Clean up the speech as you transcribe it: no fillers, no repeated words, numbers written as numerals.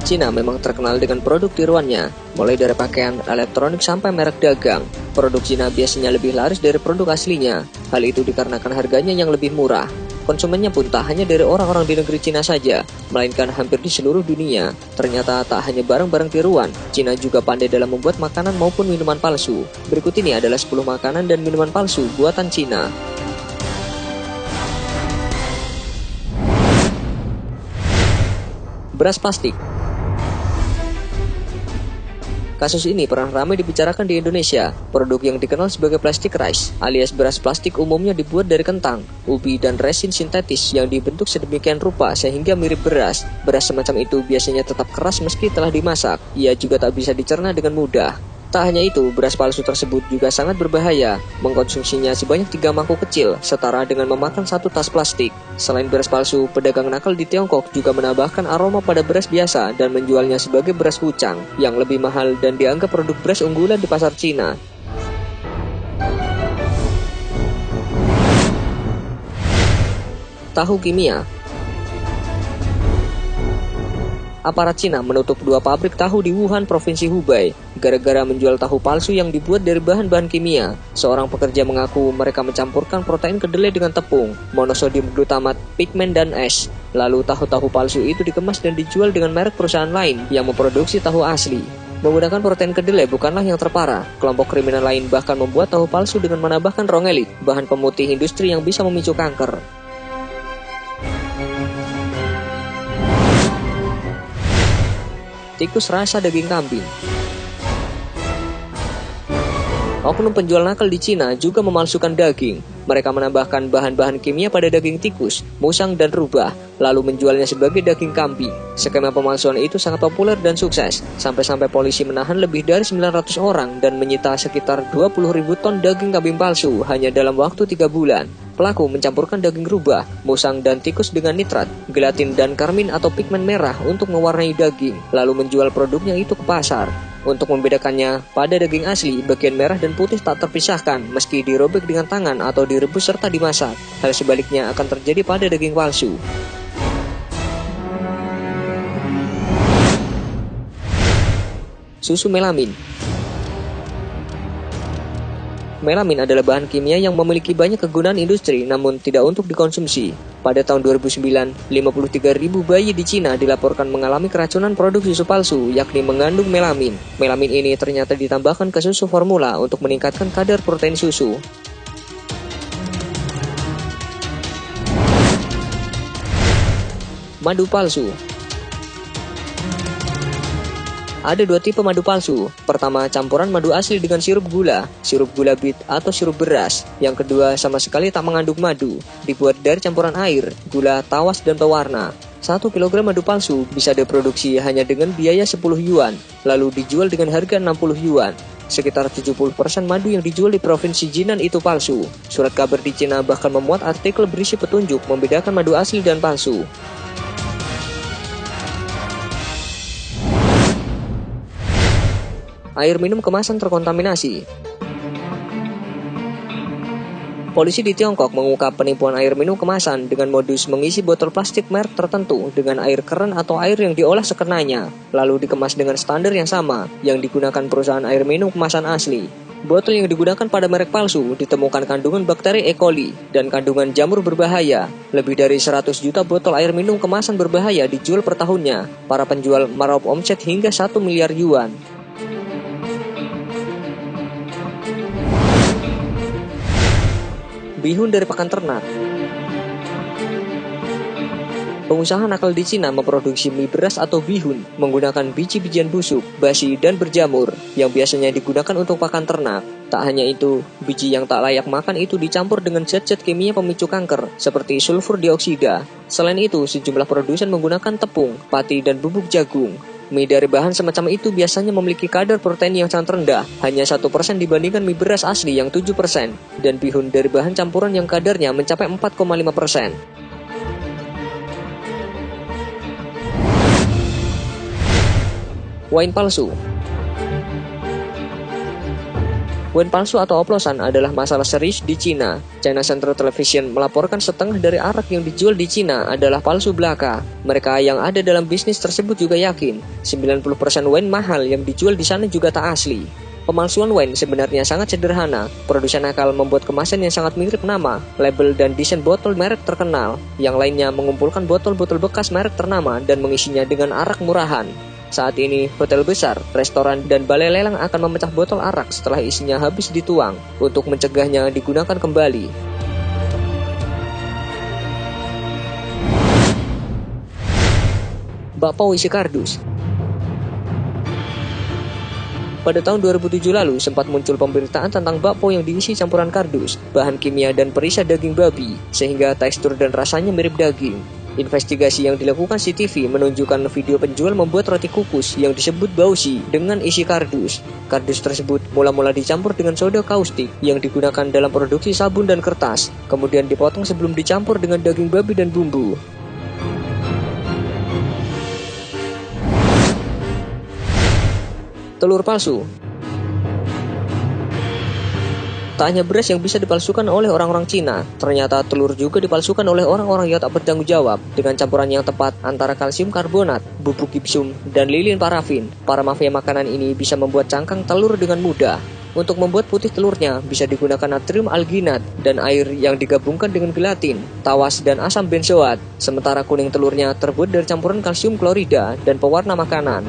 Cina memang terkenal dengan produk tiruannya, mulai dari pakaian, elektronik sampai merek dagang. Produk Cina biasanya lebih laris dari produk aslinya. Hal itu dikarenakan harganya yang lebih murah. Konsumennya pun tak hanya dari orang-orang di negeri Cina saja, melainkan hampir di seluruh dunia. Ternyata tak hanya barang-barang tiruan, Cina juga pandai dalam membuat makanan maupun minuman palsu. Berikut ini adalah 10 makanan dan minuman palsu buatan Cina. Beras plastik. Kasus ini pernah ramai dibicarakan di Indonesia. Produk yang dikenal sebagai plastik rice alias beras plastik umumnya dibuat dari kentang, ubi, dan resin sintetis yang dibentuk sedemikian rupa sehingga mirip beras. Beras semacam itu biasanya tetap keras meski telah dimasak. Ia juga tak bisa dicerna dengan mudah. Tak hanya itu, beras palsu tersebut juga sangat berbahaya. Mengkonsumsinya sebanyak 3 mangkuk kecil, setara dengan memakan 1 tas plastik. Selain beras palsu, pedagang nakal di Tiongkok juga menambahkan aroma pada beras biasa dan menjualnya sebagai beras wucang, yang lebih mahal dan dianggap produk beras unggulan di pasar Cina. Tahu kimia. Aparat Cina menutup 2 pabrik tahu di Wuhan, Provinsi Hubei, gara-gara menjual tahu palsu yang dibuat dari bahan-bahan kimia. Seorang pekerja mengaku mereka mencampurkan protein kedelai dengan tepung, monosodium glutamat, pigmen, dan es. Lalu tahu-tahu palsu itu dikemas dan dijual dengan merek perusahaan lain yang memproduksi tahu asli. Menggunakan protein kedelai bukanlah yang terparah. Kelompok kriminal lain bahkan membuat tahu palsu dengan menambahkan rongelit, bahan pemutih industri yang bisa memicu kanker. Tikus rasa daging kambing. Oknum penjual nakal di Cina juga memalsukan daging. Mereka menambahkan bahan-bahan kimia pada daging tikus, musang, dan rubah, lalu menjualnya sebagai daging kambing. Skema pemalsuan itu sangat populer dan sukses, sampai-sampai polisi menahan lebih dari 900 orang dan menyita sekitar 20.000 ton daging kambing palsu hanya dalam waktu 3 bulan. Pelaku mencampurkan daging rubah, musang, dan tikus dengan nitrat, gelatin, dan karmin atau pigmen merah untuk mewarnai daging, lalu menjual produknya itu ke pasar. Untuk membedakannya, pada daging asli, bagian merah dan putih tak terpisahkan meski dirobek dengan tangan atau direbus serta dimasak. Hal sebaliknya akan terjadi pada daging palsu. Susu melamin. Melamin adalah bahan kimia yang memiliki banyak kegunaan industri namun tidak untuk dikonsumsi. Pada tahun 2009, 53.000 bayi di Cina dilaporkan mengalami keracunan produk susu palsu yakni mengandung melamin. Melamin ini ternyata ditambahkan ke susu formula untuk meningkatkan kadar protein susu. Madu palsu. Ada 2 tipe madu palsu. Pertama, campuran madu asli dengan sirup gula bit atau sirup beras. Yang kedua, sama sekali tak mengandung madu, dibuat dari campuran air, gula, tawas, dan pewarna. 1 kg madu palsu bisa diproduksi hanya dengan biaya 10 yuan, lalu dijual dengan harga 60 yuan. Sekitar 70% madu yang dijual di Provinsi Jinan itu palsu. Surat kabar di Cina bahkan memuat artikel berisi petunjuk membedakan madu asli dan palsu. Air minum kemasan terkontaminasi. Polisi di Tiongkok mengungkap penipuan air minum kemasan dengan modus mengisi botol plastik merek tertentu dengan air keren atau air yang diolah sekenanya, lalu dikemas dengan standar yang sama yang digunakan perusahaan air minum kemasan asli. Botol yang digunakan pada merek palsu ditemukan kandungan bakteri E. coli dan kandungan jamur berbahaya. Lebih dari 100 juta botol air minum kemasan berbahaya dijual per tahunnya. Para penjual meraup omset hingga 1 miliar yuan. Bihun dari pakan ternak. Pengusaha nakal di Cina memproduksi mie beras atau bihun menggunakan biji-bijian busuk, basi, dan berjamur yang biasanya digunakan untuk pakan ternak. Tak hanya itu, biji yang tak layak makan itu dicampur dengan zat-zat kimia pemicu kanker seperti sulfur dioksida. Selain itu, sejumlah produsen menggunakan tepung, pati, dan bubuk jagung. Mie dari bahan semacam itu biasanya memiliki kadar protein yang sangat rendah, hanya 1% dibandingkan mie beras asli yang 7%, dan bihun dari bahan campuran yang kadarnya mencapai 4,5%. Wine palsu. Wine palsu atau oplosan adalah masalah serius di Cina. China Central Television melaporkan setengah dari arak yang dijual di Cina adalah palsu belaka. Mereka yang ada dalam bisnis tersebut juga yakin 90% wine mahal yang dijual di sana juga tak asli. Pemalsuan wine sebenarnya sangat sederhana. Produsen nakal membuat kemasan yang sangat mirip nama, label, dan desain botol merek terkenal. Yang lainnya mengumpulkan botol-botol bekas merek ternama dan mengisinya dengan arak murahan. Saat ini, hotel besar, restoran, dan balai lelang akan memecah botol arak setelah isinya habis dituang untuk mencegahnya digunakan kembali. Bakpao isi kardus. Pada tahun 2007 lalu, sempat muncul pemberitaan tentang bakpao yang diisi campuran kardus, bahan kimia, dan perisa daging babi, sehingga tekstur dan rasanya mirip daging. Investigasi yang dilakukan CCTV menunjukkan video penjual membuat roti kukus yang disebut baozi dengan isi kardus. Kardus tersebut mula-mula dicampur dengan soda kaustik yang digunakan dalam produksi sabun dan kertas, kemudian dipotong sebelum dicampur dengan daging babi dan bumbu. Telur palsu. Tak hanya beras yang bisa dipalsukan oleh orang-orang Cina, ternyata telur juga dipalsukan oleh orang-orang yang tak bertanggung jawab. Dengan campuran yang tepat antara kalsium karbonat, bubuk gipsum, dan lilin parafin, para mafia makanan ini bisa membuat cangkang telur dengan mudah. Untuk membuat putih telurnya, bisa digunakan natrium alginat dan air yang digabungkan dengan gelatin, tawas, dan asam benzoat. Sementara kuning telurnya terbuat dari campuran kalsium klorida dan pewarna makanan.